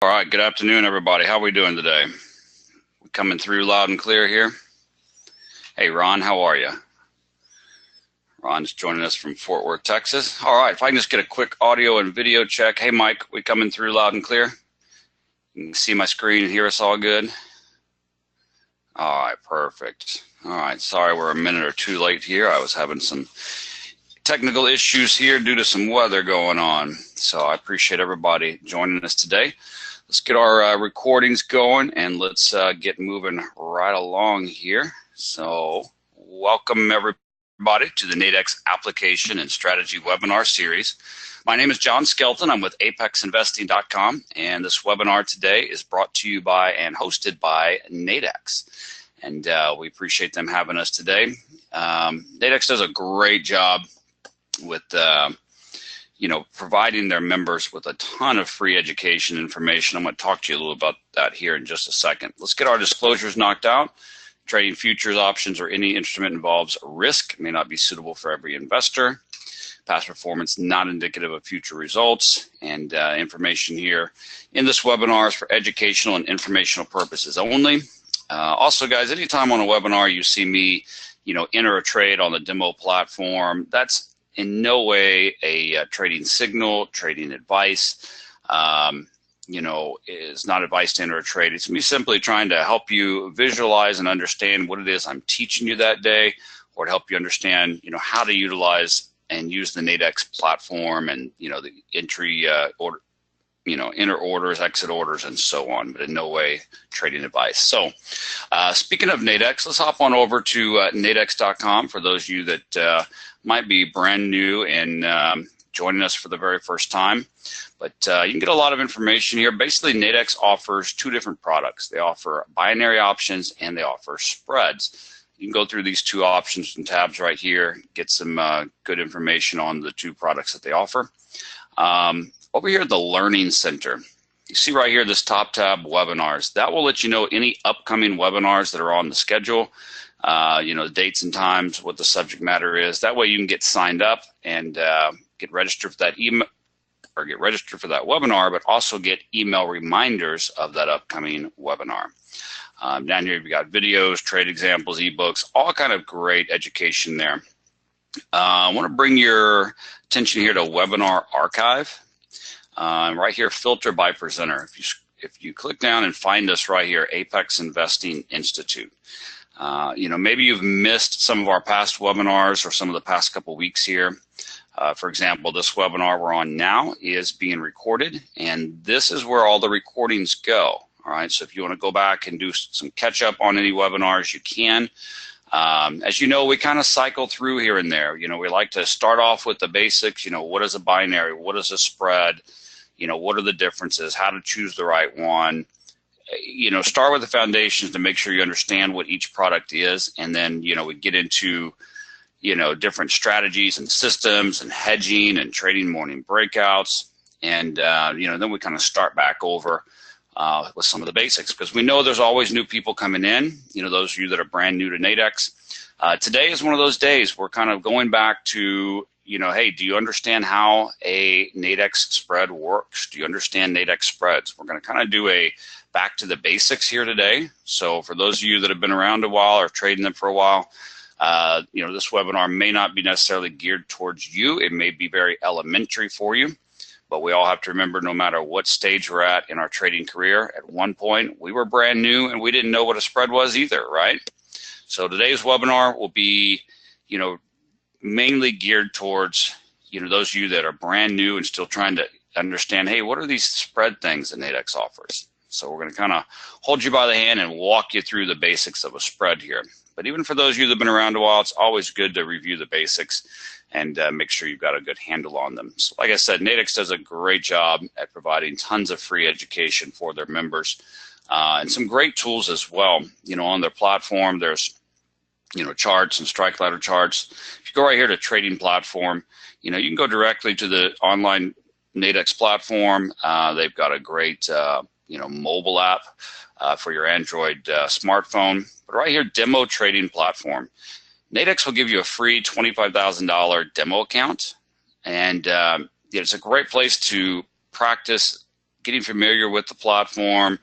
All right, good afternoon, everybody. How are we doing today? We coming through loud and clear here? Hey, Ron, how are you? Ron's joining us from Fort Worth, Texas. All right, if I can just get a quick audio and video check. Hey, Mike, we coming through loud and clear? You can see my screen and hear us all good? All right, perfect. All right, sorry we're a minute or two late here. I was having some technical issues here due to some weather going on. So I appreciate everybody joining us today. Let's get our recordings going and let's get moving right along here. So welcome everybody to the Nadex Application and Strategy webinar series. My name is John Skelton. I'm with apexinvesting.com, and this webinar today is brought to you by and hosted by Nadex. And we appreciate them having us today. Nadex does a great job with providing their members with a ton of free education information. I'm going to talk to you a little about that here in just a second. Let's get our disclosures knocked out. Trading futures, options, or any instrument involves risk, may not be suitable for every investor. Past performance not indicative of future results, and information here in this webinar is for educational and informational purposes only. Also, guys, anytime on a webinar you see me, enter a trade on the demo platform, that's in no way a trading signal, trading advice. Is not advice to enter a trade. It's me simply trying to help you visualize and understand what it is I'm teaching you that day, or to help you understand, how to utilize and use the Nadex platform and, the entry order, enter orders, exit orders, and so on, but in no way trading advice. So speaking of Nadex, let's hop on over to nadex.com for those of you that might be brand new and joining us for the very first time. But you can get a lot of information here. Basically, Nadex offers two different products. They offer binary options and they offer spreads. You can go through these two options and tabs right here, get some good information on the two products that they offer. Over here at the Learning Center, you see right here this top tab, webinars. That will let you know any upcoming webinars that are on the schedule, the dates and times, what the subject matter is. That way you can get signed up and get registered for that email, or get registered for that webinar, but also get email reminders of that upcoming webinar. Down here, you've got videos, trade examples, ebooks, all kind of great education there. I want to bring your attention here to Webinar Archive. Right here, filter by presenter. If you click down and find us right here, Apex Investing Institute. Maybe you've missed some of our past webinars or some of the past couple weeks here. For example, this webinar we're on now is being recorded, and this is where all the recordings go. All right, so if you want to go back and do some catch up on any webinars, you can. As you know, we kind of cycle through here and there. We like to start off with the basics. What is a binary? What is a spread? What are the differences? How to choose the right one? Start with the foundations to make sure you understand what each product is, and then we get into different strategies and systems and hedging and trading morning breakouts, and then we kind of start back over with some of the basics, because we know there's always new people coming in. Those of you that are brand new to Nadex. Today is one of those days. We're kind of going back to hey, do you understand how a Nadex spread works? Do you understand Nadex spreads? We're going to kind of do a back to the basics here today. So for those of you that have been around a while or trading them for a while, this webinar may not be necessarily geared towards you. It may be very elementary for you, but we all have to remember, no matter what stage we're at in our trading career, at one point we were brand new and we didn't know what a spread was either, right? So today's webinar will be, mainly geared towards, those of you that are brand new and still trying to understand, hey, what are these spread things that Nadex offers? So we're going to kind of hold you by the hand and walk you through the basics of a spread here. But even for those of you that have been around a while, it's always good to review the basics and make sure you've got a good handle on them. So like I said, Nadex does a great job at providing tons of free education for their members and some great tools as well. On their platform, there's charts and strike ladder charts. If you go right here to trading platform, you can go directly to the online Nadex platform. They've got a great mobile app for your Android smartphone. But right here, demo trading platform. Nadex will give you a free $25,000 demo account, and it's a great place to practice getting familiar with the platform,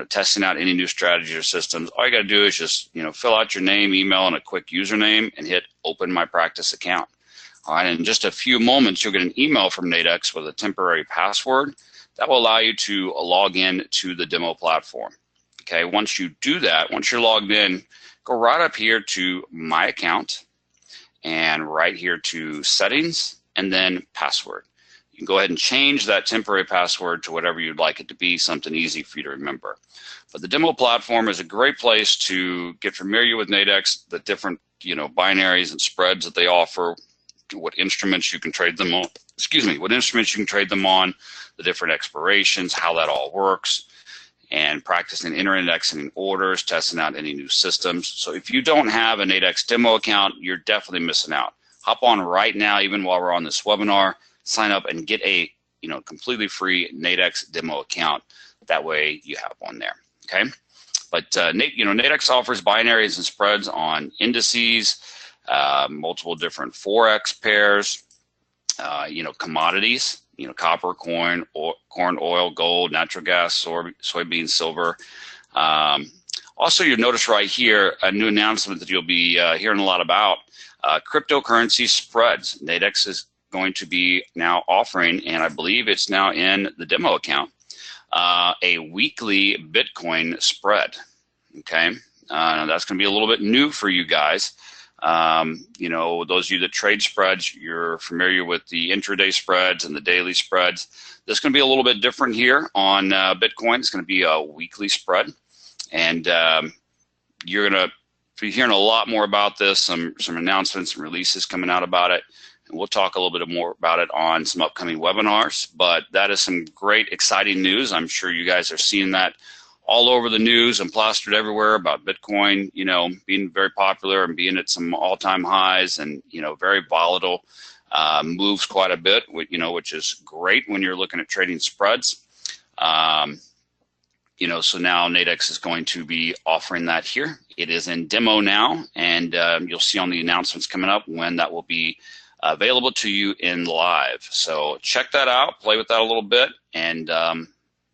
testing out any new strategies or systems, all you got to do is just, fill out your name, email, and a quick username and hit Open My Practice account. All right, in just a few moments, you'll get an email from Nadex with a temporary password that will allow you to log in to the demo platform. Okay, once you do that, once you're logged in, go right up here to My Account and right here to Settings and then Password. You can go ahead and change that temporary password to whatever you'd like it to be, something easy for you to remember. But the demo platform is a great place to get familiar with Nadex, the different binaries and spreads that they offer, what instruments you can trade them on, what instruments you can trade them on, the different expirations, how that all works, and practicing inter-indexing orders, testing out any new systems. So if you don't have a Nadex demo account, you're definitely missing out. Hop on right now, even while we're on this webinar, sign up and get a completely free Nadex demo account. That way you have one there, okay? But Nadex offers binaries and spreads on indices, multiple different forex pairs, commodities, copper, corn, oil, gold, natural gas, soybeans, silver. Also, you'll notice right here a new announcement that you'll be hearing a lot about, cryptocurrency spreads. Nadex is going to be now offering, and I believe it's now in the demo account, a weekly Bitcoin spread. Okay, that's going to be a little bit new for you guys. Those of you that trade spreads, you're familiar with the intraday spreads and the daily spreads. This is going to be a little bit different here on Bitcoin. It's going to be a weekly spread, and you're going to be hearing a lot more about this, some announcements and releases coming out about it. And we'll talk a little bit more about it on some upcoming webinars, but that is some great, exciting news. I'm sure you guys are seeing that all over the news and plastered everywhere about Bitcoin, being very popular and being at some all-time highs and, very volatile, moves quite a bit, which is great when you're looking at trading spreads. So now Nadex is going to be offering that here. It is in demo now, and you'll see on the announcements coming up when that will be available to you in live. So check that out, play with that a little bit, and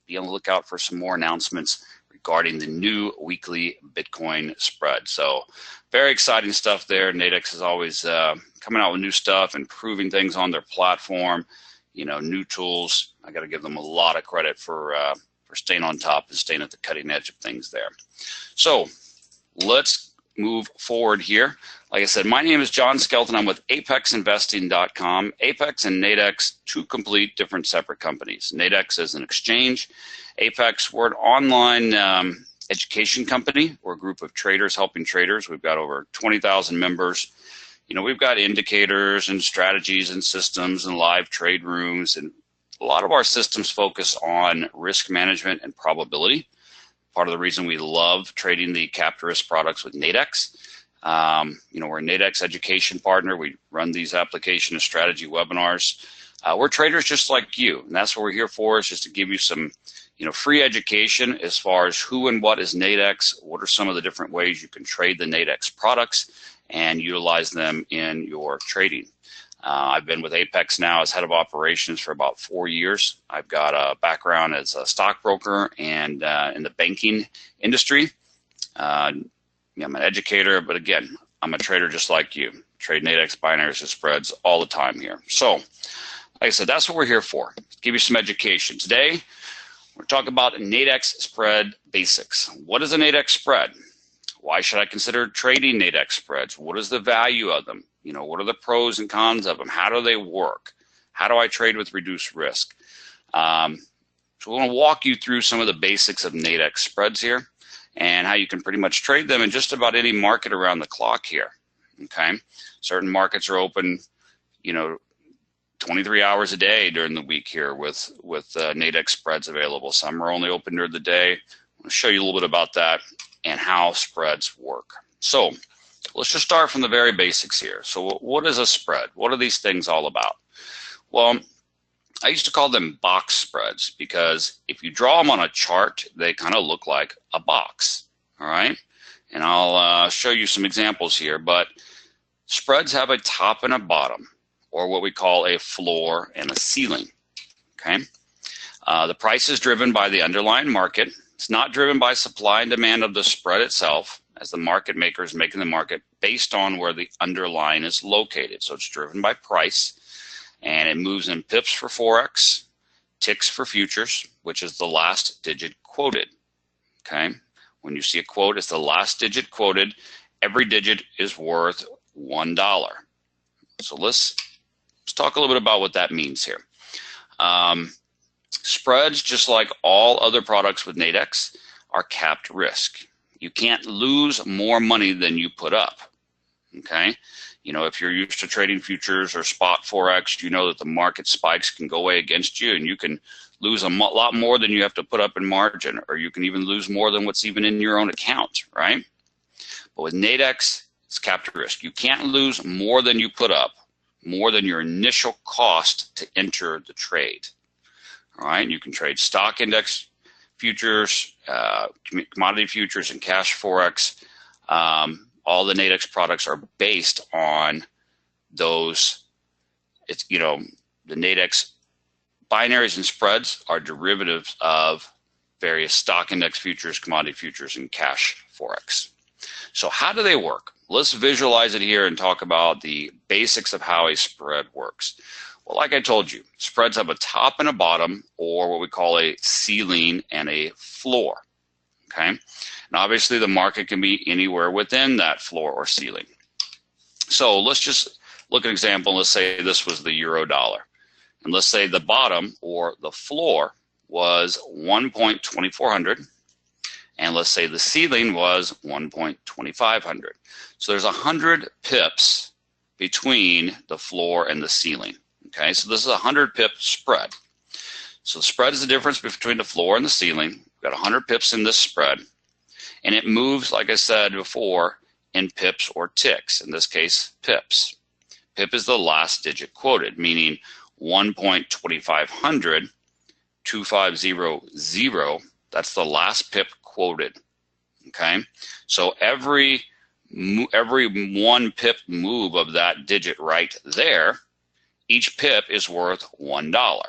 be on the lookout for some more announcements regarding the new weekly Bitcoin spread. So very exciting stuff there. Nadex is always coming out with new stuff, improving things on their platform, new tools. I got to give them a lot of credit for staying on top and staying at the cutting edge of things there. So let's move forward here. Like I said, my name is John Skelton. I'm with apexinvesting.com. Apex and Nadex, two complete different separate companies. Nadex is an exchange. Apex, we're an online education company. We're a group of traders helping traders. We've got over 20,000 members. We've got indicators and strategies and systems and live trade rooms, and a lot of our systems focus on risk management and probability. Part of the reason we love trading the capped risk products with Nadex. We're a Nadex education partner. We run these application and strategy webinars. We're traders just like you, and that's what we're here for, is just to give you some free education as far as who and what is Nadex, what are some of the different ways you can trade the Nadex products and utilize them in your trading. I've been with Apex now as head of operations for about 4 years. I've got a background as a stockbroker and in the banking industry. I'm an educator, but again, I'm a trader just like you. Trade Nadex binaries and spreads all the time here. So, like I said, that's what we're here for. Give you some education. Today, we're talking about Nadex spread basics. What is a Nadex spread? Why should I consider trading Nadex spreads? What is the value of them? What are the pros and cons of them? How do they work? How do I trade with reduced risk? So we're going to walk you through some of the basics of Nadex spreads here and how you can pretty much trade them in just about any market around the clock here. Okay, certain markets are open, 23 hours a day during the week here with Nadex spreads available. Some are only open during the day. I'll show you a little bit about that and how spreads work. So let's just start from the very basics here. So what is a spread? What are these things all about? Well, I used to call them box spreads because if you draw them on a chart, they kind of look like a box, all right? And I'll show you some examples here, but spreads have a top and a bottom, or what we call a floor and a ceiling, okay? The price is driven by the underlying market. It's not driven by supply and demand of the spread itself, as the market maker is making the market based on where the underlying is located. So it's driven by price, and it moves in pips for forex, ticks for futures, which is the last digit quoted. Okay, when you see a quote, it's the last digit quoted. Every digit is worth $1. So let's talk a little bit about what that means here. Spreads, just like all other products with Nadex, are capped risk. You can't lose more money than you put up. Okay, you know, if you're used to trading futures or spot forex, you know that the market spikes can go away against you, and you can lose a lot more than you have to put up in margin, or you can even lose more than what's even in your own account, right? But with Nadex, it's capped risk. You can't lose more than you put up, more than your initial cost to enter the trade. All right, you can trade stock index futures, commodity futures, and cash forex. All the Nadex products are based on those. It's, you know, the Nadex binaries and spreads are derivatives of various stock index futures, commodity futures, and cash forex. So how do they work? Let's visualize it here and talk about the basics of how a spread works. Well, like I told you, spreads have a top and a bottom, or what we call a ceiling and a floor. Okay, and obviously the market can be anywhere within that floor or ceiling. So let's just look at an example. Let's say this was the euro dollar, and let's say the bottom or the floor was 1.2400, and let's say the ceiling was 1.2500. So there's 100 pips between the floor and the ceiling. Okay, so this is a 100 pip spread. So the spread is the difference between the floor and the ceiling. We've got 100 pips in this spread, and it moves, like I said before, in pips or ticks. In this case, pips. Pip is the last digit quoted, meaning 1.2500, 2500. That's the last pip quoted. Okay, so every one pip move of that digit right there, each pip is worth $1.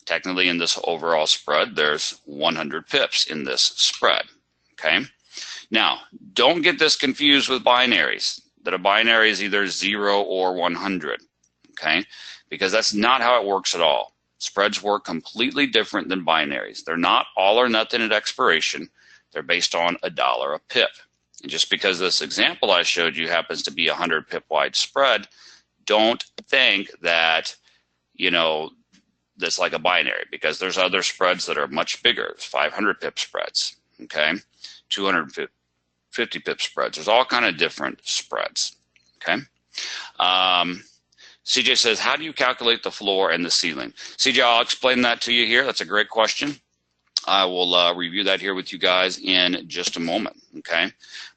Technically, in this overall spread, there's 100 pips in this spread. Okay, now don't get this confused with binaries, that a binary is either 0 or 100. Okay, because that's not how it works at all. Spreads work completely different than binaries. They're not all or nothing at expiration. They're based on $1 a pip. And just because this example I showed you happens to be a 100 pip wide spread, don't think that, you know, that's like a binary, because there's other spreads that are much bigger. There's 500 pip spreads, okay, 250 pip spreads. There's all kind of different spreads, okay. CJ says, how do you calculate the floor and the ceiling? CJ, I'll explain that to you here. That's a great question. I will review that here with you guys in just a moment, okay.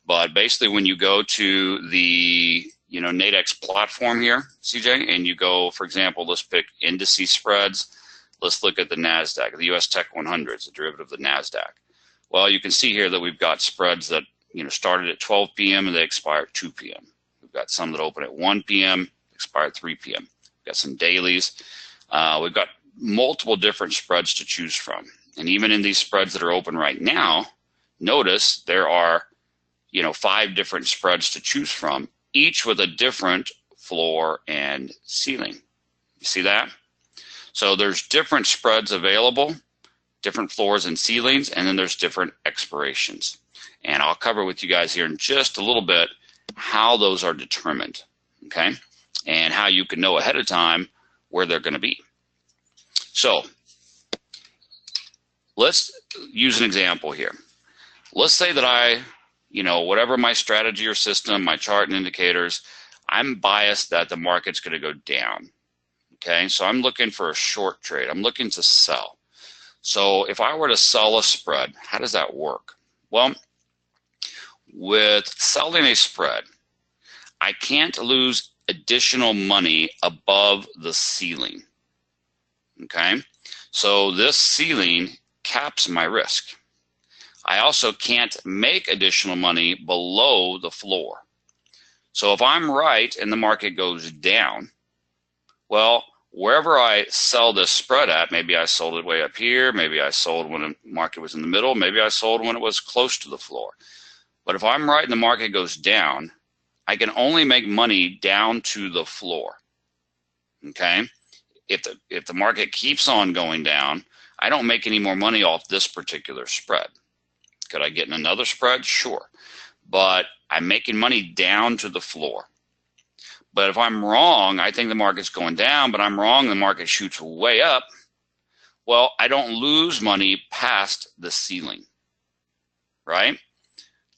But basically, when you go to the Nadex platform here, CJ, and you go, for example, let's pick indices spreads. Let's look at the NASDAQ, the US Tech 100, it's a derivative of the NASDAQ. Well, you can see here that we've got spreads that started at 12 p.m. and they expire at 2 p.m. We've got some that open at 1 p.m., expire at 3 p.m. We've got some dailies. We've got multiple different spreads to choose from. And even in these spreads that are open right now, notice there are 5 different spreads to choose from, each with a different floor and ceiling. You see that? So there's different spreads available, different floors and ceilings, and then there's different expirations. And I'll cover with you guys here in just a little bit how those are determined, okay? And how you can know ahead of time where they're going to be. So let's use an example here. Let's say that I, whatever my strategy or system, my chart and indicators, I'm biased that the market's going to go down. Okay, so I'm looking for a short trade. I'm looking to sell. So if I were to sell a spread, how does that work? Well, with selling a spread, I can't lose additional money above the ceiling. Okay, so this ceiling caps my risk. I also can't make additional money below the floor. So if I'm right and the market goes down, well, wherever I sell this spread at, maybe I sold it way up here, maybe I sold when the market was in the middle, maybe I sold when it was close to the floor. But if I'm right and the market goes down, I can only make money down to the floor. Okay? If the market keeps on going down, I don't make any more money off this particular spread. Could I get in another spread? Sure. But I'm making money down to the floor. But if I'm wrong, I think the market's going down, but I'm wrong, the market shoots way up, well, I don't lose money past the ceiling, right?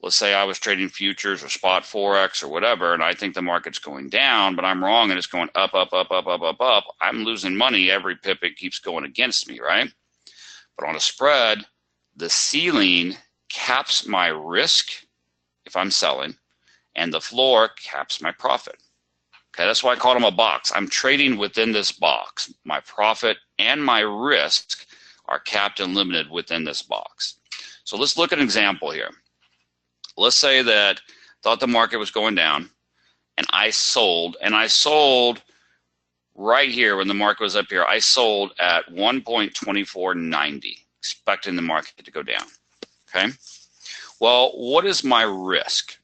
Let's say I was trading futures or spot forex or whatever, and I think the market's going down, but I'm wrong and it's going up, up, up, up, up, up, up. I'm losing money every pip it keeps going against me, right? But on a spread, the ceiling caps my risk if I'm selling, and the floor caps my profit. Okay, that's why I call them a box. I'm trading within this box. My profit and my risk are capped and limited within this box. So let's look at an example here. Let's say that I thought the market was going down, and I sold right here when the market was up here. I sold at 1.2490, expecting the market to go down. Okay. Well, what is my risk?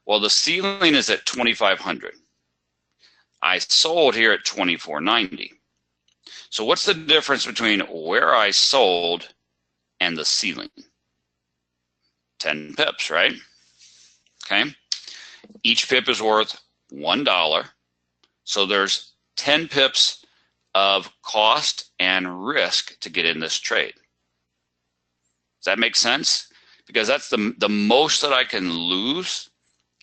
Well, the ceiling is at 2,500. I sold here at 2,490. So what's the difference between where I sold and the ceiling? 10 pips, right? Okay. Each pip is worth $1. So there's 10 pips of cost and risk to get in this trade. Does that make sense? Because that's the most that I can lose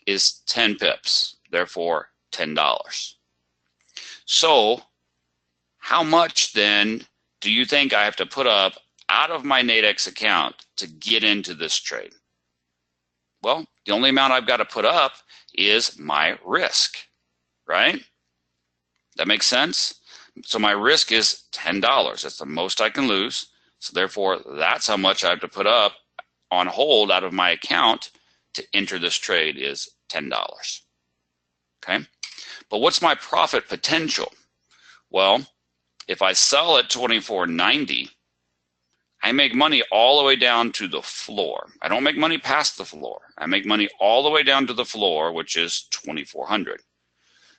is 10 pips, therefore $10. So how much then do you think I have to put up out of my Nadex account to get into this trade? Well, the only amount I've got to put up is my risk, right? That makes sense? So my risk is $10. That's the most I can lose. So therefore, that's how much I have to put up on hold out of my account to enter this trade is $10. Okay? But what's my profit potential? Well, if I sell at 24.90, I make money all the way down to the floor. I don't make money past the floor. I make money all the way down to the floor, which is 2,400.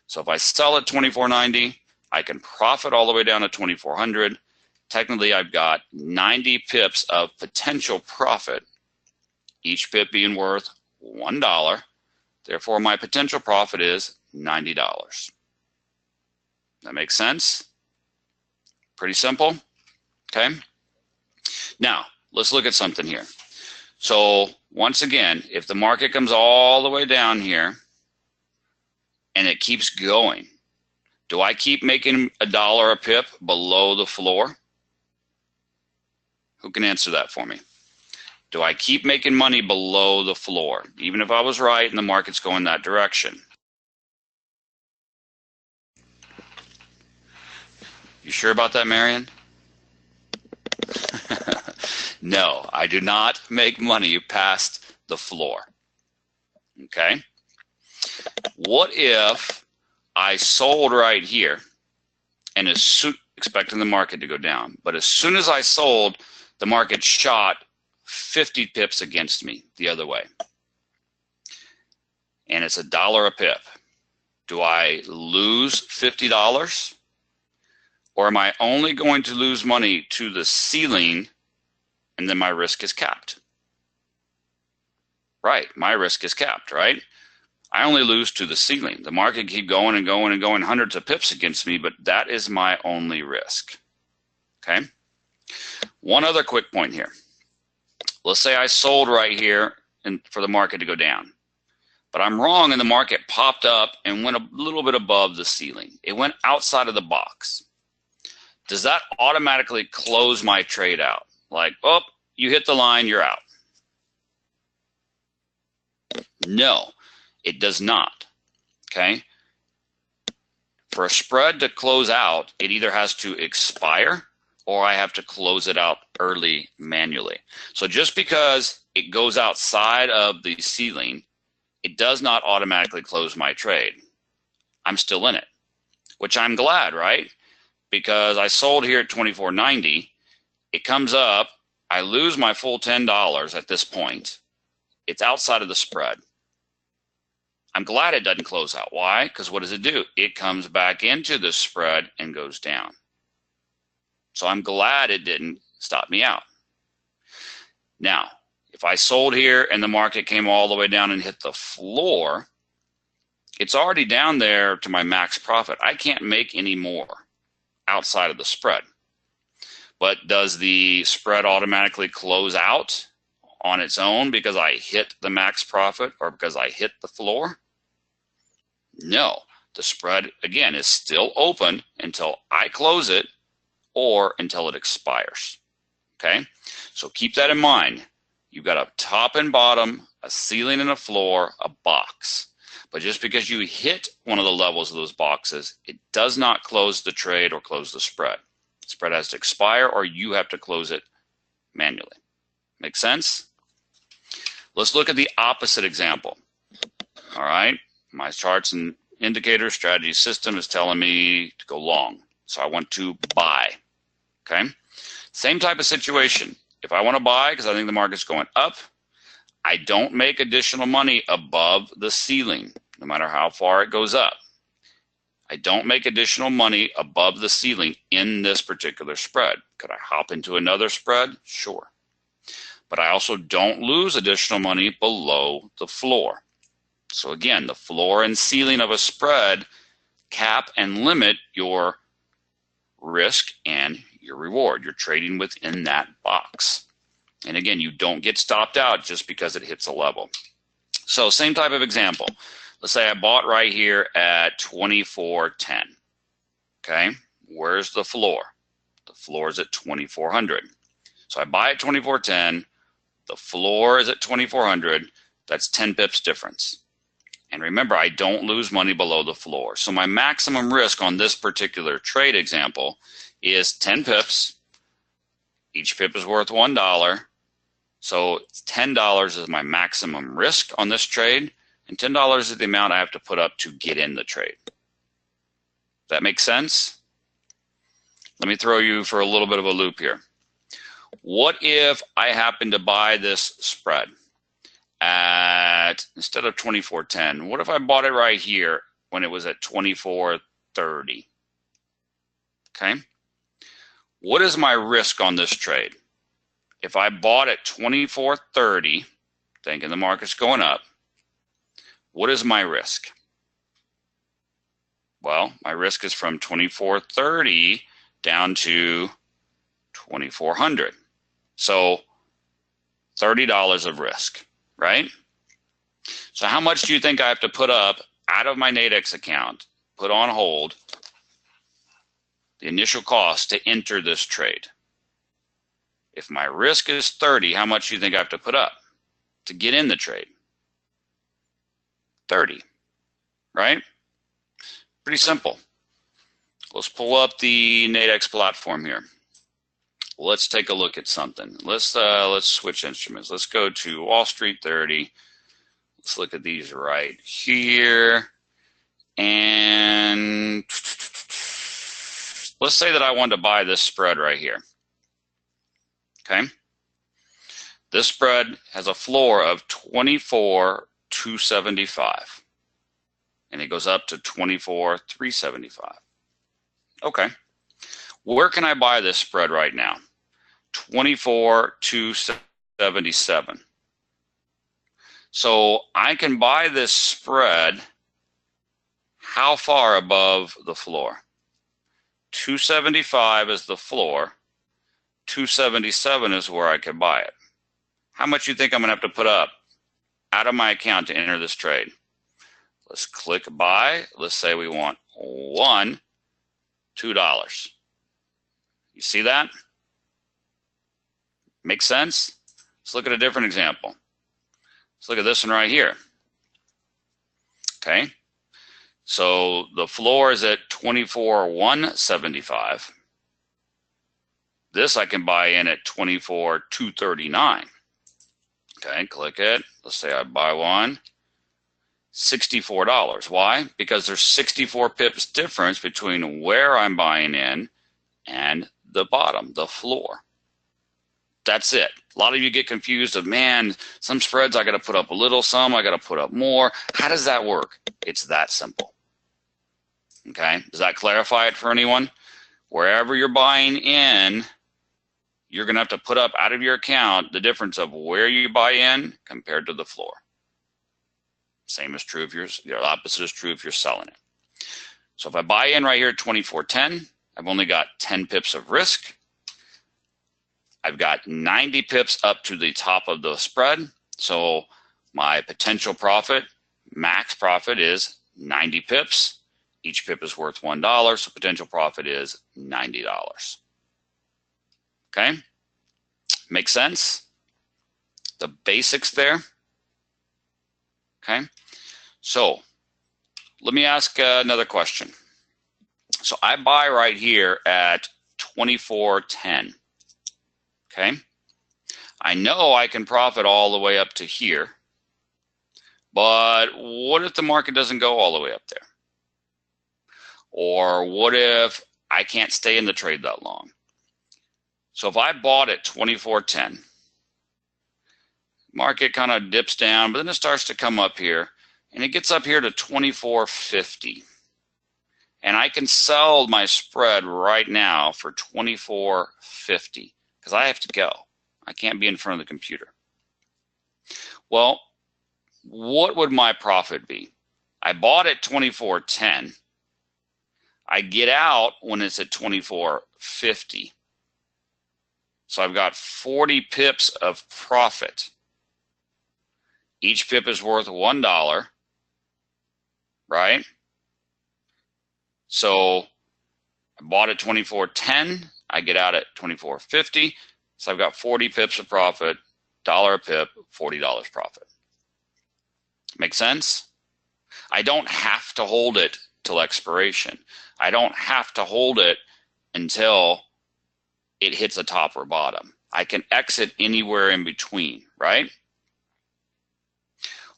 So if I sell at 24.90, I can profit all the way down to 2,400. Technically, I've got 90 pips of potential profit, each pip being worth $1. Therefore, my potential profit is $90. That makes sense? Pretty simple, okay? Now, let's look at something here. So, once again, if the market comes all the way down here and it keeps going, do I keep making $1 a pip below the floor? Who can answer that for me? Do I keep making money below the floor, even if I was right and the market's going that direction? You sure about that, Marion? No, I do not make money past the floor. Okay? What if I sold right here and expecting the market to go down, but as soon as I sold, the market shot 50 pips against me the other way, and it's $1 a pip? Do I lose $50? Or am I only going to lose money to the ceiling and then my risk is capped? Right, my risk is capped, right? I only lose to the ceiling. The market can keep going and going and going hundreds of pips against me, but that is my only risk. Okay? One other quick point here. Let's say I sold right here for the market to go down, but I'm wrong and the market popped up and went a little bit above the ceiling. It went outside of the box. Does that automatically close my trade out? Like, oh, you hit the line, you're out. No, it does not. Okay? For a spread to close out, it either has to expire or I have to close it out early manually. So just because it goes outside of the ceiling, it does not automatically close my trade. I'm still in it, which I'm glad, right? because I sold here at 24.90. It comes up, I lose my full $10 at this point. It's outside of the spread. I'm glad it doesn't close out. Why? Because what does it do? It comes back into the spread and goes down. So I'm glad it didn't stop me out. Now, if I sold here and the market came all the way down and hit the floor, it's already down there to my max profit. I can't make any more outside of the spread. But does the spread automatically close out on its own because I hit the max profit or because I hit the floor? No, the spread, again, is still open until I close it or until it expires, okay? So keep that in mind. You've got a top and bottom, a ceiling and a floor, a box. But just because you hit one of the levels of those boxes, it does not close the trade or close the spread. The spread has to expire or you have to close it manually. Make sense? Let's look at the opposite example. All right, my charts and indicator strategy system is telling me to go long. So I want to buy, okay? Same type of situation. If I want to buy because I think the market's going up, I don't make additional money above the ceiling, no matter how far it goes up. I don't make additional money above the ceiling in this particular spread. Could I hop into another spread? Sure. But I also don't lose additional money below the floor. So again, the floor and ceiling of a spread cap and limit your risk and your reward. You're trading within that box. And again, you don't get stopped out just because it hits a level. So same type of example. Let's say I bought right here at 24.10. Okay, where's the floor? The floor is at 2400. So I buy at 24.10. The floor is at 2400. That's 10 pips difference. And remember, I don't lose money below the floor. So my maximum risk on this particular trade example is 10 pips. Each pip is worth $1. So $10 is my maximum risk on this trade, and $10 is the amount I have to put up to get in the trade. That makes sense? Let me throw you for a little bit of a loop here. What if I happen to buy this spread at, instead of 24.10, what if I bought it right here when it was at 24.30? Okay. What is my risk on this trade? If I bought at 24.30, thinking the market's going up, what is my risk? Well, my risk is from 24.30 down to 2400. So $30 of risk, right? So how much do you think I have to put up out of my Nadex account, put on hold, the initial cost to enter this trade? If my risk is 30, how much do you think I have to put up to get in the trade? 30, right? Pretty simple. Let's pull up the Nadex platform here. Let's take a look at something. Let's switch instruments. Let's go to Wall Street 30. Let's look at these right here. And let's say that I wanted to buy this spread right here. Okay. This spread has a floor of 24,275. And it goes up to 24,375. Okay. Where can I buy this spread right now? 24,277. So I can buy this spread how far above the floor? 275 is the floor. 277 is where I can buy it. How much do you think I'm going to have to put up out of my account to enter this trade? Let's click buy. Let's say we want $2. You see that? Makes sense? Let's look at a different example. Let's look at this one right here. Okay. So the floor is at 24,175. This I can buy in at 24,239. Okay, click it. Let's say I buy one. $64. Why? Because there's 64 pips difference between where I'm buying in and the bottom, the floor. That's it. A lot of you get confused of, man, some spreads I got to put up a little, some I got to put up more. How does that work? It's that simple. Okay, does that clarify it for anyone? Wherever you're buying in, you're going to have to put up out of your account the difference of where you buy in compared to the floor. Same is true if the opposite is true if you're selling it. So if I buy in right here at 24.10, I've only got 10 pips of risk. I've got 90 pips up to the top of the spread. So my potential profit, max profit, is 90 pips. Each pip is worth $1, so potential profit is $90. Okay? Make sense? The basics there? Okay? So let me ask another question. So I buy right here at 24.10. Okay? I know I can profit all the way up to here, but what if the market doesn't go all the way up there? Or what if I can't stay in the trade that long? So if I bought at 24.10, market kind of dips down, but then it starts to come up here, and it gets up here to 24.50. And I can sell my spread right now for 24.50 because I have to go. I can't be in front of the computer. Well, what would my profit be? I bought at 24.10. I get out when it's at 24.50. So I've got 40 pips of profit. Each pip is worth $1, right? So I bought at 24.10. I get out at 24.50. So I've got 40 pips of profit, $1 a pip, $40 profit. Make sense? I don't have to hold it till expiration. I don't have to hold it until it hits the top or bottom. I can exit anywhere in between, right?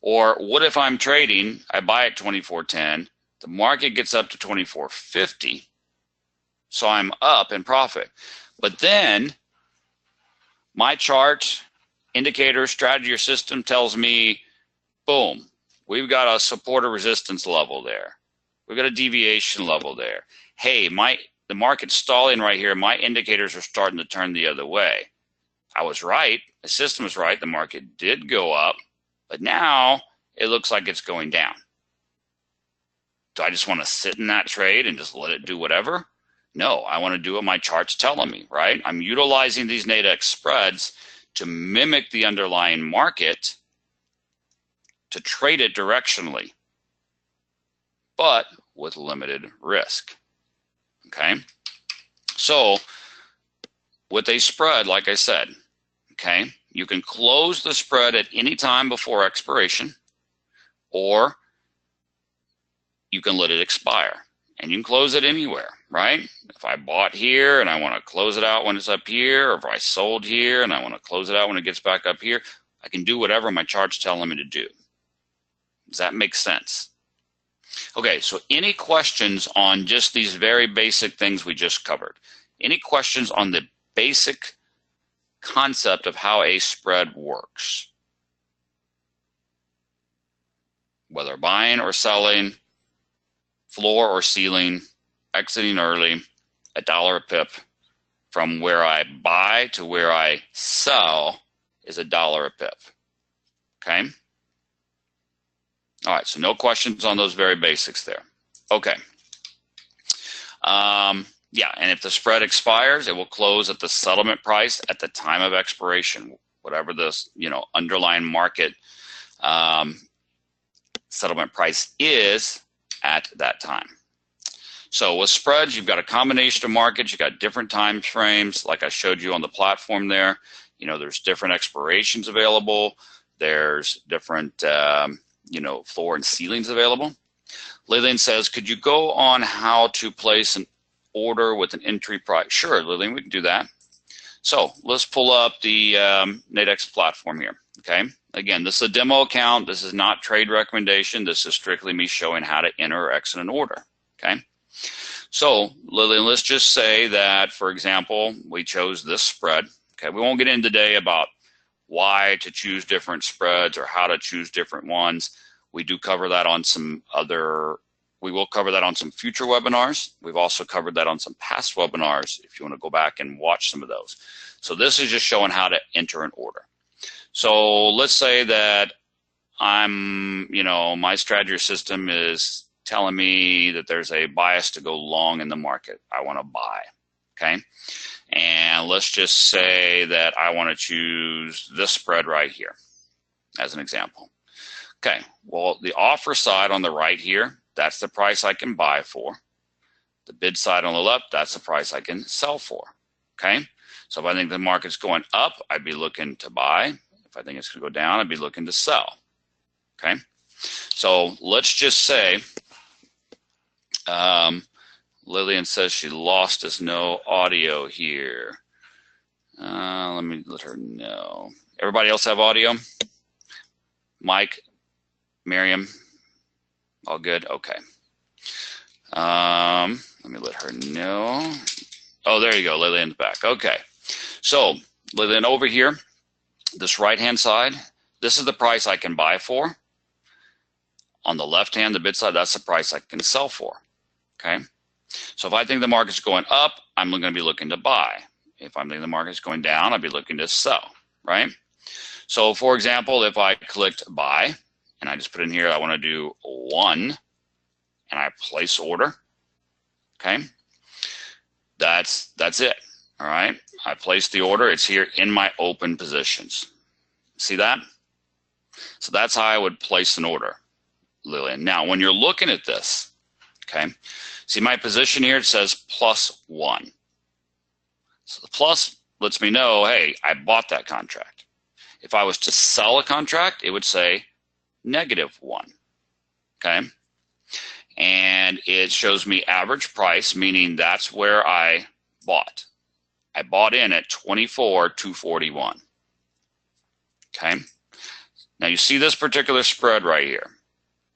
Or what if I'm trading, I buy at 24.10, the market gets up to 24.50, so I'm up in profit. But then my chart, indicator, strategy, or system tells me, boom, we've got a support or resistance level there. We've got a deviation level there. Hey, the market's stalling right here. My indicators are starting to turn the other way. I was right. The system was right. The market did go up, but now it looks like it's going down. Do I just want to sit in that trade and just let it do whatever? No, I want to do what my chart's telling me, right? I'm utilizing these Nadex spreads to mimic the underlying market to trade it directionally, but with limited risk. Okay? So with a spread, like I said, okay, you can close the spread at any time before expiration, or you can let it expire. And you can close it anywhere, right? If I bought here and I want to close it out when it's up here, or if I sold here and I want to close it out when it gets back up here, I can do whatever my chart's telling me to do. Does that make sense? Okay, so any questions on just these very basic things we just covered? Any questions on the basic concept of how a spread works? Whether buying or selling, floor or ceiling, exiting early, $1 a pip. From where I buy to where I sell is $1 a pip. Okay? All right, so no questions on those very basics there. Okay. Yeah, and if the spread expires, it will close at the settlement price at the time of expiration, whatever this, underlying market settlement price is at that time. So with spreads, you've got a combination of markets. You've got different time frames, like I showed you on the platform there. There's different expirations available. There's different floor and ceilings available. Lillian says, could you go on how to place an order with an entry price? Sure, Lillian, we can do that. So let's pull up the Nadex platform here, okay? Again, this is a demo account. This is not trade recommendation. This is strictly me showing how to enter or exit an order, okay? So Lillian, let's just say that, for example, we chose this spread. Okay, we won't get into today about why to choose different spreads or how to choose different ones. We do cover that on some other, we will cover that on some future webinars. We've also covered that on some past webinars if you want to go back and watch some of those. So this is just showing how to enter an order. So let's say that my strategy system is telling me that there's a bias to go long in the market. I want to buy, okay? And let's just say that I want to choose this spread right here as an example. Okay, well, the offer side on the right here, that's the price I can buy for. The bid side on the left, that's the price I can sell for, okay? So if I think the market's going up, I'd be looking to buy. If I think it's going to go down, I'd be looking to sell, okay? So let's just say, Lillian says she lost us no audio here. Let me let her know. Everybody else have audio? Mike, Miriam, all good? Okay. Let me let her know. Oh, there you go. Lillian's back. Okay. So Lillian, over here, this right-hand side, this is the price I can buy for. On the left hand, the bid side, that's the price I can sell for. Okay. So if I think the market's going up, I'm going to be looking to buy. If I'm thinking the market's going down, I'll be looking to sell, right? So for example, if I clicked buy and I just put in here, I want to do 1 and I place order, okay? That's it, all right? I placed the order. It's here in my open positions. See that? So that's how I would place an order, Lillian. Now, when you're looking at this, okay, see my position here, it says +1. So the plus lets me know, hey, I bought that contract. If I was to sell a contract, it would say -1, okay? And it shows me average price, meaning that's where I bought. I bought in at 24,241, okay? Now you see this particular spread right here.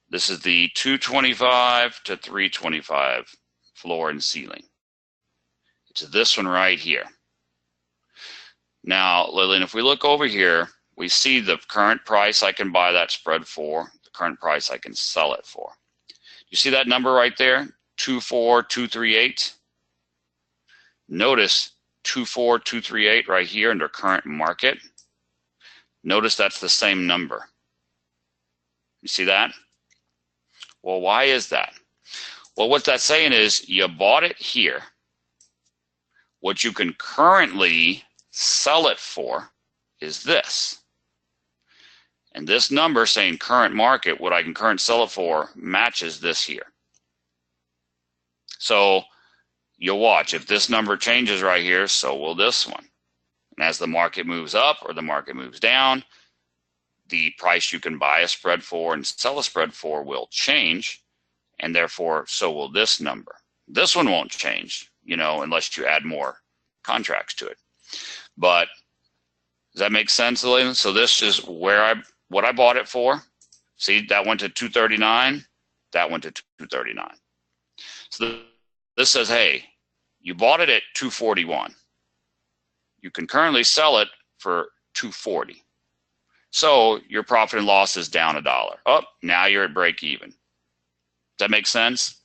This is the 225 to 325 floor and ceiling. It's this one right here. Now, Lillian, if we look over here, we see the current price I can buy that spread for, the current price I can sell it for. You see that number right there, 24238? Notice 24238 right here under current market. Notice that's the same number. You see that? Well, why is that? Well, what that's saying is you bought it here. What you can currently sell it for is this. And this number saying current market, what I can current sell it for, matches this here. So you'll watch, if this number changes right here, so will this one. And as the market moves up or the market moves down, the price you can buy a spread for and sell a spread for will change, and therefore so will this number. This one won't change, unless you add more contracts to it. But does that make sense, Lillian? So this is what I bought it for. See, that went to 239, that went to 239. So this says, hey, you bought it at 241. You can currently sell it for 240. So your profit and loss is down $1. Oh, now you're at break even. Does that make sense?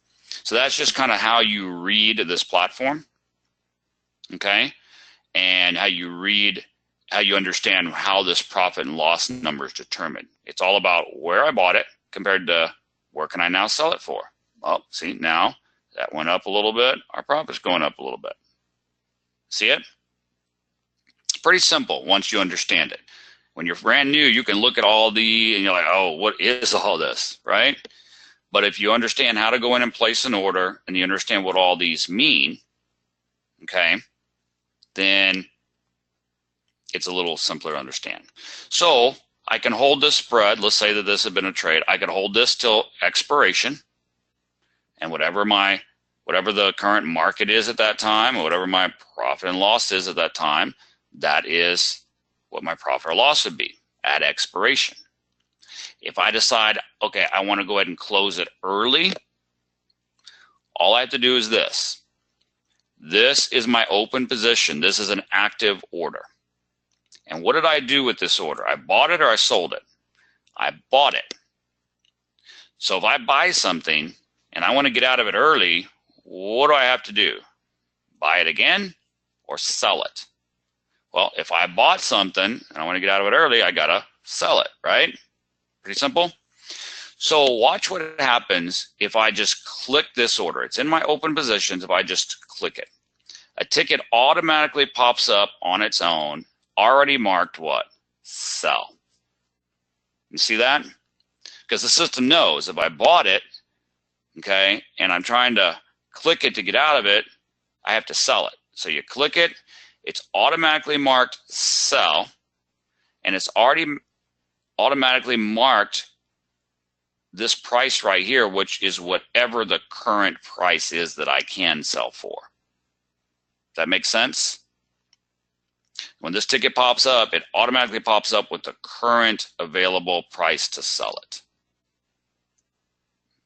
So that's just kind of how you read this platform, okay? And how you understand how this profit and loss number is determined. It's all about where I bought it compared to where can I now sell it for. Well, see, now that went up a little bit. Our profit's going up a little bit. See it? It's pretty simple once you understand it. When you're brand new, you can look at and you're like, oh, what is all this, right? But if you understand how to go in and place an order and you understand what all these mean, okay, then it's a little simpler to understand. So I can hold this spread. Let's say that this had been a trade. I could hold this till expiration, and whatever the current market is at that time, or whatever my profit and loss is at that time, that is what my profit or loss would be at expiration. If I decide, okay, I want to go ahead and close it early, all I have to do is this. This is my open position. This is an active order. And what did I do with this order? I bought it or I sold it? I bought it. So if I buy something and I want to get out of it early, what do I have to do? Buy it again or sell it? Well, if I bought something and I want to get out of it early, I got to sell it, right? Pretty simple. So watch what happens if I just click this order. It's in my open positions. If I just click it, a ticket automatically pops up on its own, already marked what? Sell. You see that? Because the system knows if I bought it, okay, and I'm trying to click it to get out of it, I have to sell it. So you click it, it's automatically marked sell, and it's already automatically marked this price right here, which is whatever the current price is that I can sell for. Does that make sense? When this ticket pops up, it automatically pops up with the current available price to sell it.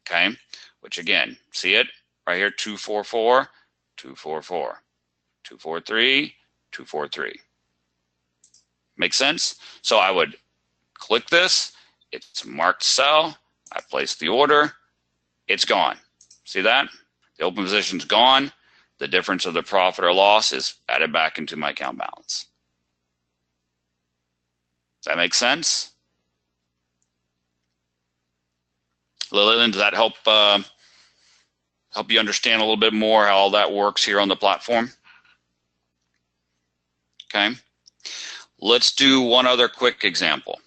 Okay, which again, see it right here, 244, 244, 243, 243. Make sense? So I would click this, it's marked sell, I place the order, it's gone. See that? The open position's gone. The difference of the profit or loss is added back into my account balance. Does that make sense? Lillian, does that help help you understand a little bit more how all that works here on the platform? Okay. Let's do one other quick example.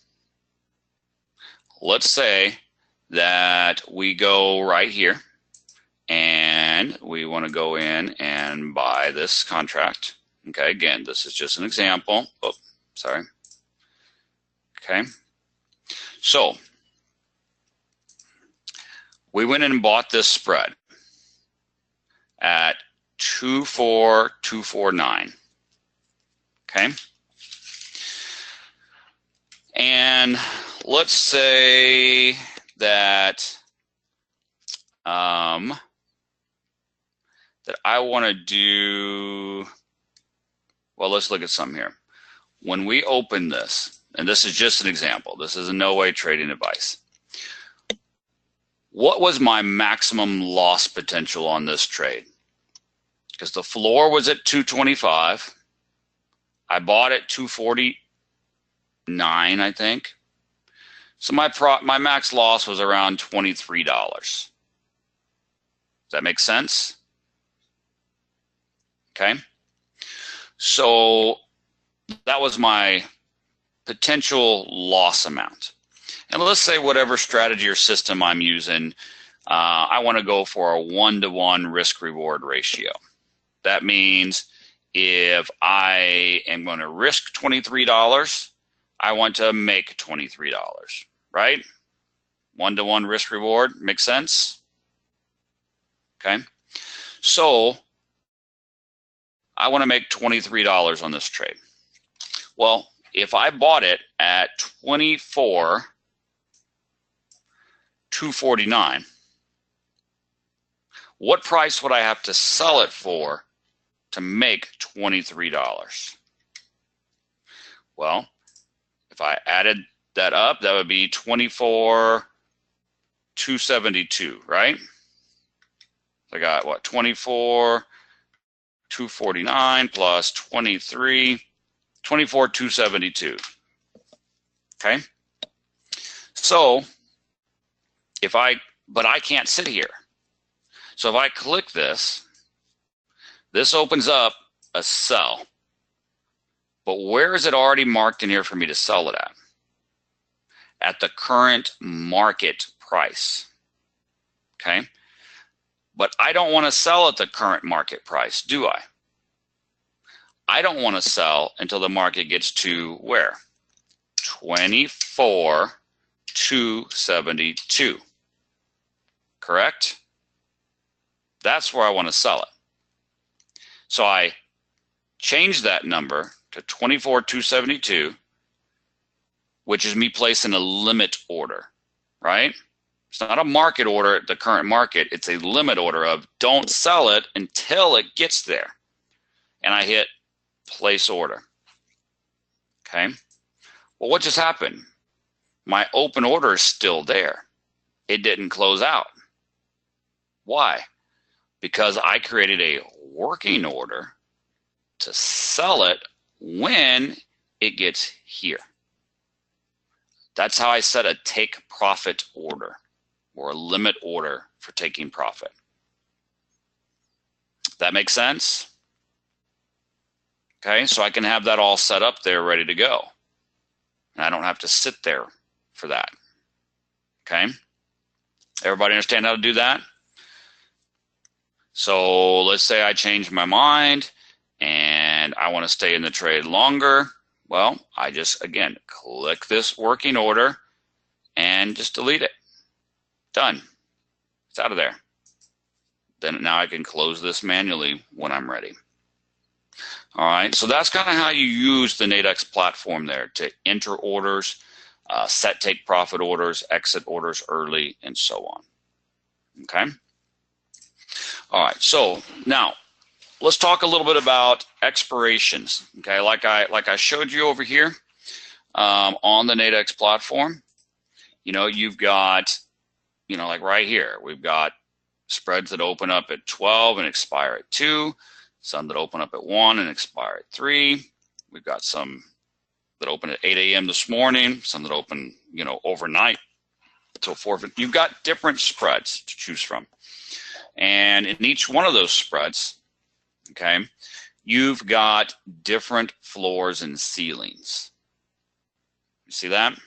Let's say that we go right here and we want to go in and buy this contract. Okay, again, this is just an example. Oh, sorry. Okay. So we went in and bought this spread at 24249. Okay. And let's say that that I want to do, well, let's look at some here. When we open this, and this is just an example, this is in no way trading advice. What was my maximum loss potential on this trade? Because the floor was at 225. I bought at 249, I think. So my max loss was around $23. Does that make sense? Okay. So that was my potential loss amount. And let's say whatever strategy or system I'm using, I want to go for a 1-to-1 risk-reward ratio. That means if I am going to risk $23, I want to make $23, right? 1-to-1 risk-reward, makes sense? Okay. So I want to make $23 on this trade. Well, if I bought it at 24,249, what price would I have to sell it for to make $23? Well, if I added that up, that would be 24,272, right? I got what, 24,249 plus 24,272. Okay. So but I can't sit here. So if I click this, this opens up a sell. But where is it already marked in here for me to sell it at? At the current market price. Okay. But I don't want to sell at the current market price, do I? I don't want to sell until the market gets to where? 24,272. Correct? That's where I want to sell it. So I change that number to 24,272, which is me placing a limit order, right? It's not a market order at the current market. It's a limit order of don't sell it until it gets there. And I hit place order. Okay. Well, what just happened? My open order is still there. It didn't close out. Why? Because I created a working order to sell it when it gets here. That's how I set a take profit order, or a limit order for taking profit. That makes sense? Okay, so I can have that all set up there ready to go. And I don't have to sit there for that. Okay? Everybody understand how to do that? So let's say I change my mind and I want to stay in the trade longer. Well, I just, again, click this working order and just delete it. Done. It's out of there. Then now I can close this manually when I'm ready. All right, so that's kind of how you use the Nadex platform there to enter orders, set take profit orders, exit orders early, and so on. Okay. All right, so now let's talk a little bit about expirations. Okay, like I showed you over here on the Nadex platform. You know, you've got, you know, like right here, we've got spreads that open up at 12 and expire at 2. Some that open up at 1 and expire at 3. We've got some that open at 8 a.m. this morning, some that open, you know, overnight until 4. You've got different spreads to choose from. And in each one of those spreads, okay, you've got different floors and ceilings. You see that?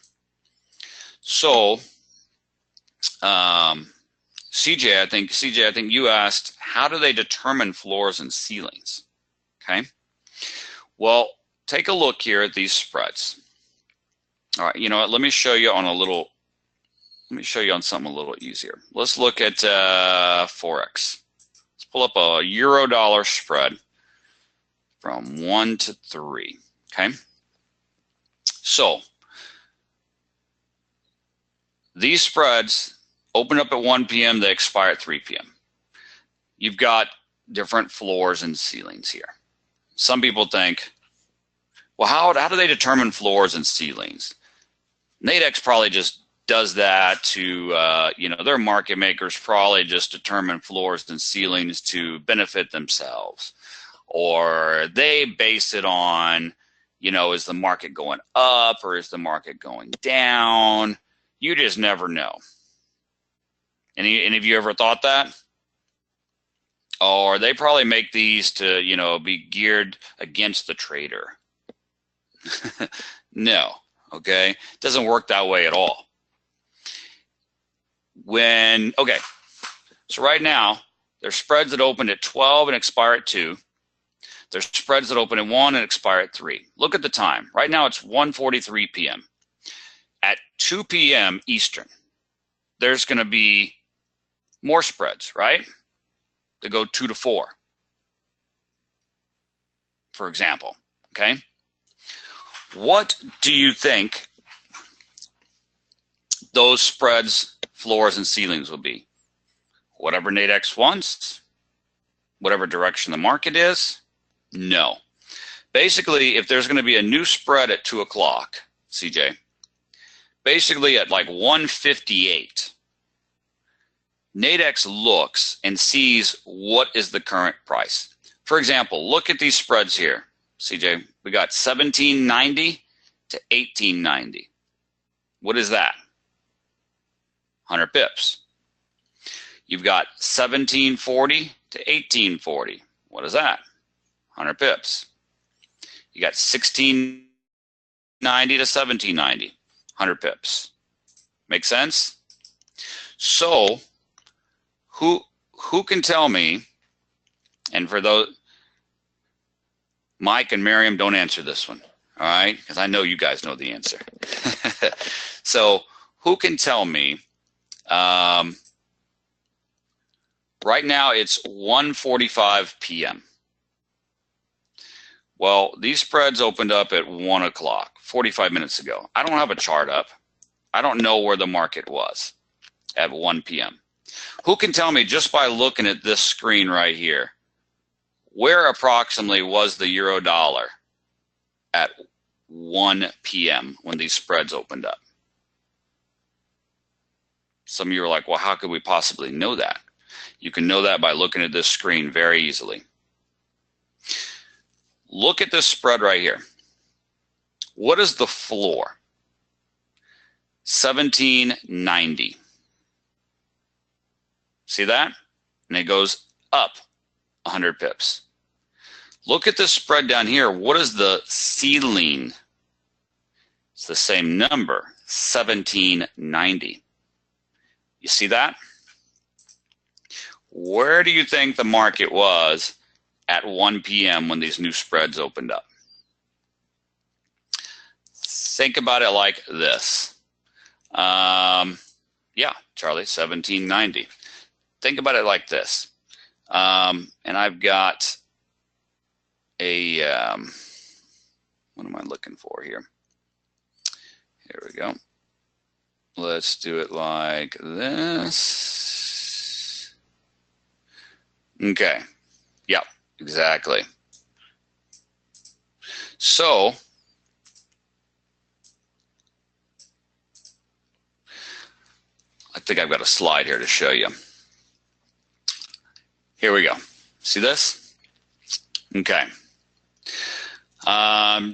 So, CJ, I think you asked, how do they determine floors and ceilings? Okay. Well, take a look here at these spreads. All right, you know what? Let me show you on something a little easier. Let's look at forex. Let's pull up a euro dollar spread from 1 to 3. Okay. So these spreads open up at 1 p.m., they expire at 3 p.m. You've got different floors and ceilings here. Some people think, well, how do they determine floors and ceilings? Nadex probably just does that to, you know, their market makers probably just determine floors and ceilings to benefit themselves. Or they base it on, you know, is the market going up or is the market going down? You just never know. Any of you ever thought that? Or they probably make these to, you know, be geared against the trader. No, okay? It doesn't work that way at all. Okay, so right now, there's spreads that open at 12 and expire at 2. There's spreads that open at 1 and expire at 3. Look at the time. Right now, it's 1:43 p.m. At 2 p.m. Eastern, there's going to be more spreads, right? To go 2 to 4, for example, okay? What do you think those spreads, floors, and ceilings will be? Whatever Nadex wants? Whatever direction the market is? No. Basically, if there's going to be a new spread at 2 o'clock, CJ, basically at like 1:58, Nadex looks and sees what is the current price. For example, look at these spreads here, CJ. We got 1790 to 1890. What is that? 100 pips. You've got 1740 to 1840. What is that? 100 pips. You got 1690 to 1790. 100 pips. Make sense? So, who can tell me, and for those, Mike and Miriam, don't answer this one, all right? Because I know you guys know the answer. So who can tell me, right now it's 1:45 p.m. Well, these spreads opened up at 1 o'clock, 45 minutes ago. I don't have a chart up. I don't know where the market was. at 1 p.m.? Who can tell me just by looking at this screen right here, where approximately was the euro dollar at 1 p.m. when these spreads opened up? Some of you are like, well, how could we possibly know that? You can know that by looking at this screen very easily. Look at this spread right here. What is the floor? 1790. See that? And it goes up 100 pips. Look at this spread down here. What is the ceiling? It's the same number, 1790. You see that? Where do you think the market was at 1 p.m. when these new spreads opened up? Think about it like this. Yeah, Charlie, 1790. Think about it like this. And I've got a, what am I looking for here? Here we go. Let's do it like this. Okay. Yep, exactly. So, I think I've got a slide here to show you. Here we go. See this? Okay.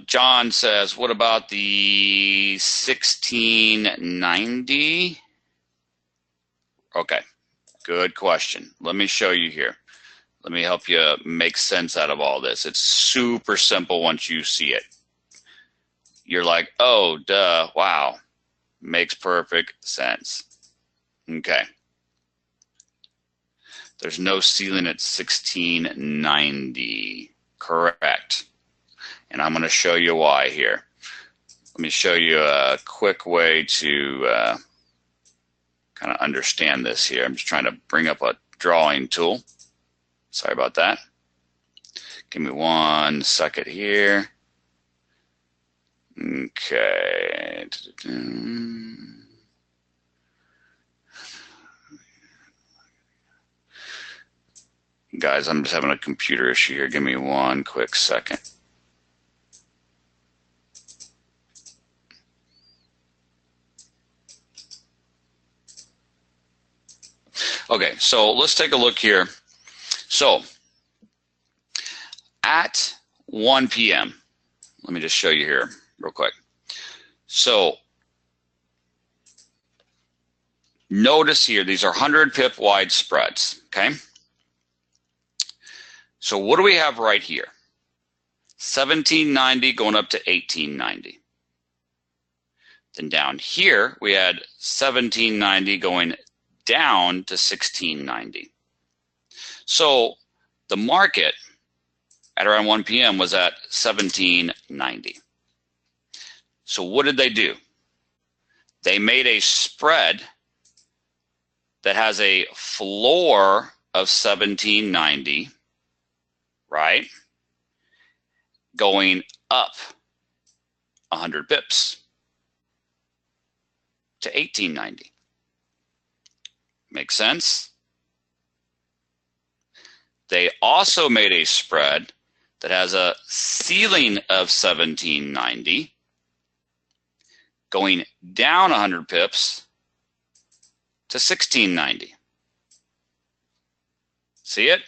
John says, what about the 1690? Okay, good question. Let me show you here. Let me help you make sense out of all this. It's super simple once you see it. You're like, oh, duh, wow. Makes perfect sense. Okay. There's no ceiling at 1690. Correct. And I'm going to show you why here. Let me show you a quick way to kind of understand this here. I'm just trying to bring up a drawing tool. Sorry about that. Give me 1 second here. Okay. Guys, I'm just having a computer issue here. Give me 1 quick second. Okay, so let's take a look here. So, at 1 p.m., let me just show you here real quick. So, notice here, these are 100 pip wide spreads, okay? So what do we have right here? 1790 going up to 1890. Then down here, we had 1790 going down to 1690. So the market at around 1 p.m. was at 1790. So what did they do? They made a spread that has a floor of 1790, right? Going up 100 pips to 1890. Makes sense? They also made a spread that has a ceiling of 1790 going down 100 pips to 1690. See it?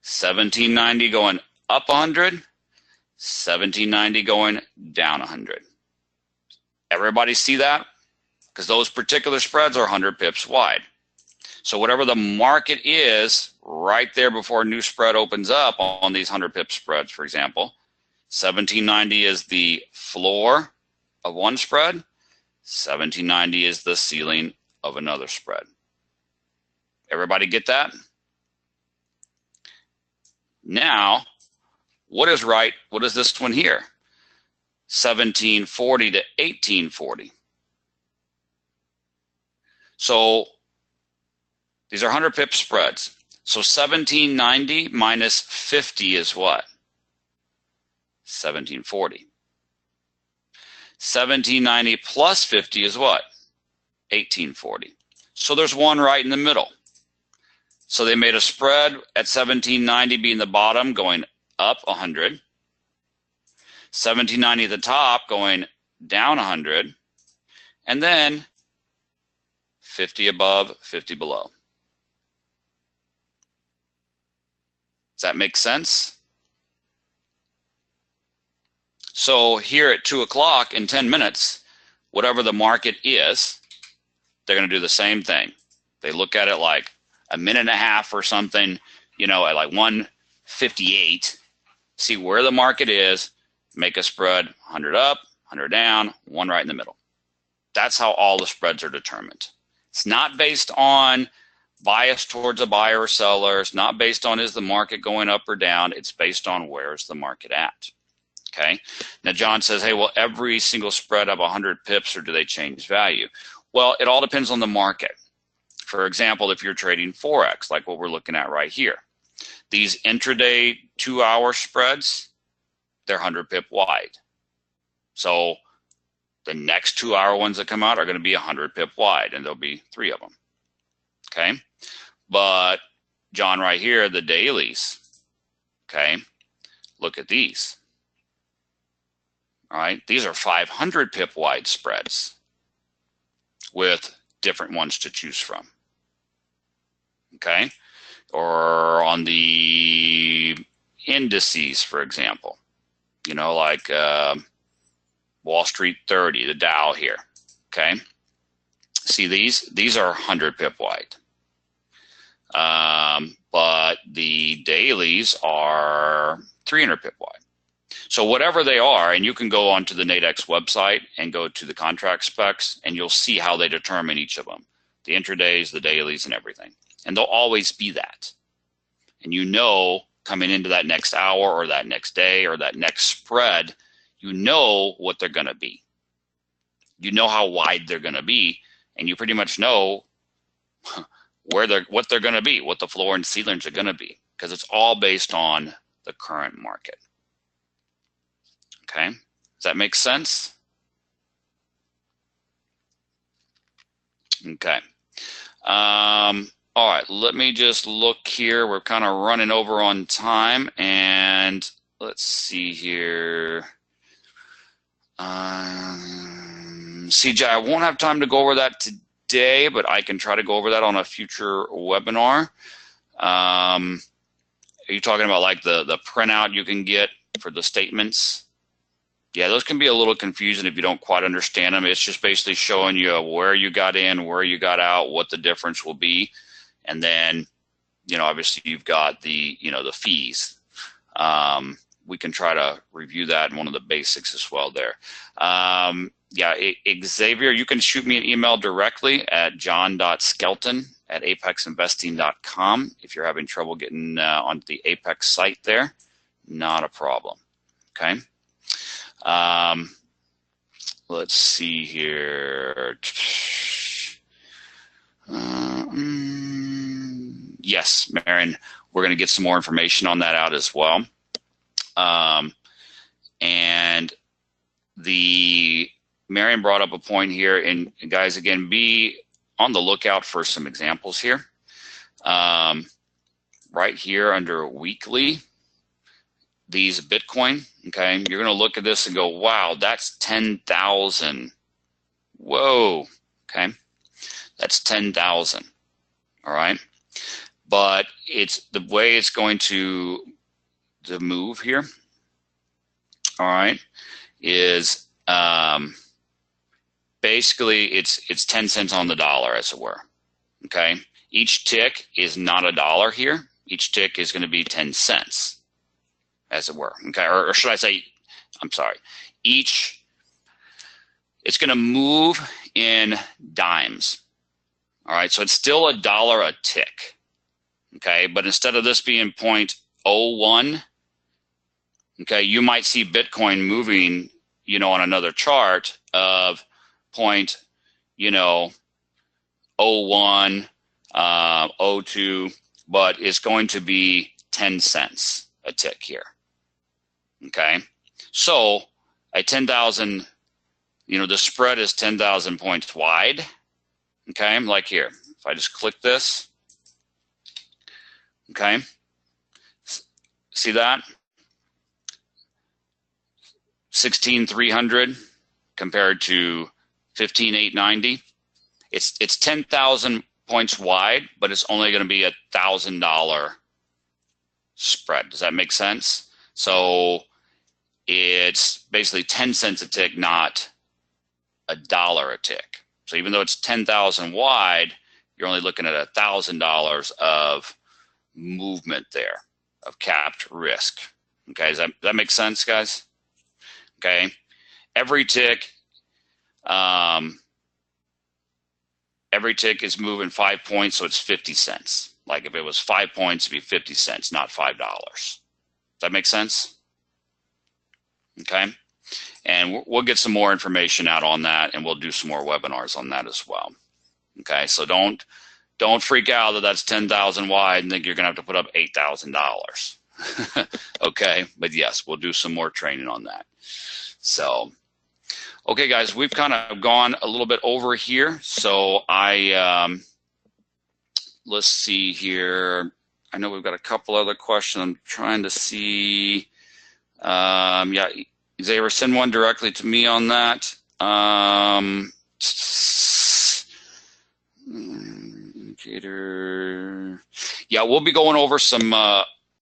1790 going up 100, 1790 going down 100. Everybody see that? Because those particular spreads are 100 pips wide. So whatever the market is right there before a new spread opens up on these 100 pip spreads, for example, 1790 is the floor of one spread, 1790 is the ceiling of another spread. Everybody get that? Now, what is right? What is this one here? 1740 to 1840. So these are 100 pip spreads. So 1790 minus 50 is what? 1740. 1790 plus 50 is what? 1840. So there's one right in the middle. So they made a spread at 1790 being the bottom, going up 100. 1790 at the top, going down 100. And then 50 above, 50 below. Does that make sense? So here at 2 o'clock in 10 minutes, whatever the market is, they're going to do the same thing. They look at it like a minute and a half or something, you know, at like 158, see where the market is, make a spread, 100 up, 100 down, one right in the middle. That's how all the spreads are determined. It's not based on bias towards a buyer or seller. It's not based on is the market going up or down. It's based on where's the market at. Okay. Now John says, hey, well, every single spread of 100 pips, or do they change value? Well, it all depends on the market. For example, if you're trading forex, like what we're looking at right here, these intraday 2-hour spreads, they're 100 pip wide. So the next 2-hour ones that come out are going to be 100 pip wide, and there'll be 3 of them. Okay. But John right here, the dailies, okay, look at these. All right, these are 500 pip wide spreads with different ones to choose from. Okay, or on the indices, for example, you know, like Wall Street 30, the Dow here. Okay, see these are 100 pip wide, but the dailies are 300 pip wide. So whatever they are, and you can go onto the Nadex website and go to the contract specs, and you'll see how they determine each of them, the intradays, the dailies, and everything. And they'll always be that. And you know, coming into that next hour or that next day or that next spread, you know what they're going to be. You know how wide they're going to be, and you pretty much know what they're going to be, what the floor and ceilings are going to be, because it's all based on the current market. Okay, does that make sense? Okay. All right, let me just look here. We're kind of running over on time, and let's see here. CJ, I won't have time to go over that today, but I can try to go over that on a future webinar. Are you talking about like the printout you can get for the statements? Yeah, those can be a little confusing if you don't quite understand them. It's just basically showing you where you got in, where you got out, what the difference will be. And then, you know, obviously you've got the, you know, the fees. We can try to review that in one of the basics as well there. Yeah, Xavier, you can shoot me an email directly at john.skelton@apexinvesting.com if you're having trouble getting onto the Apex site there. Not a problem. Okay. Let's see here. Yes, Marion, we're going to get some more information on that out as well. And Marion brought up a point here, and guys, again, be on the lookout for some examples here. Right here under weekly, these Bitcoin, okay, you're going to look at this and go, wow, that's 10,000. Whoa, okay, that's 10,000. All right, but it's the way it's going to move here. All right, is basically it's 10 cents on the dollar, as it were. Okay, each tick is not $1 here. Each tick is going to be 10 cents. As it were, okay, or should I say, I'm sorry, it's going to move in dimes. All right, so it's still $1 a tick, okay, but instead of this being 0.01, okay, you might see Bitcoin moving, you know, on another chart of 0.01, 02, but it's going to be 10 cents a tick here. Okay, so a 10,000, you know, the spread is 10,000 points wide. Okay, like here, If I just click this, okay, see that? 16,300 compared to 15,890. It's 10,000 points wide, but it's only going to be $1,000 spread. Does that make sense? So it's basically 10 cents a tick, not $1 a tick. So even though it's 10,000 wide, you're only looking at $1,000 of movement there, of capped risk. Okay, does that make sense, guys? Okay, every tick is moving 5 points, so it's 50 cents. Like if it was 5 points, it'd be 50 cents, not $5. Does that make sense? Okay, and we'll get some more information out on that, and we'll do some more webinars on that as well. Okay, so don't freak out that that's 10,000 wide and think you're gonna have to put up $8,000. Okay, but yes, we'll do some more training on that. So, okay, guys, we've kind of gone a little bit over here. So let's see here. I know we've got a couple other questions. I'm trying to see. Yeah, Xavier, send one directly to me on that. Indicator. Yeah, we'll be going over some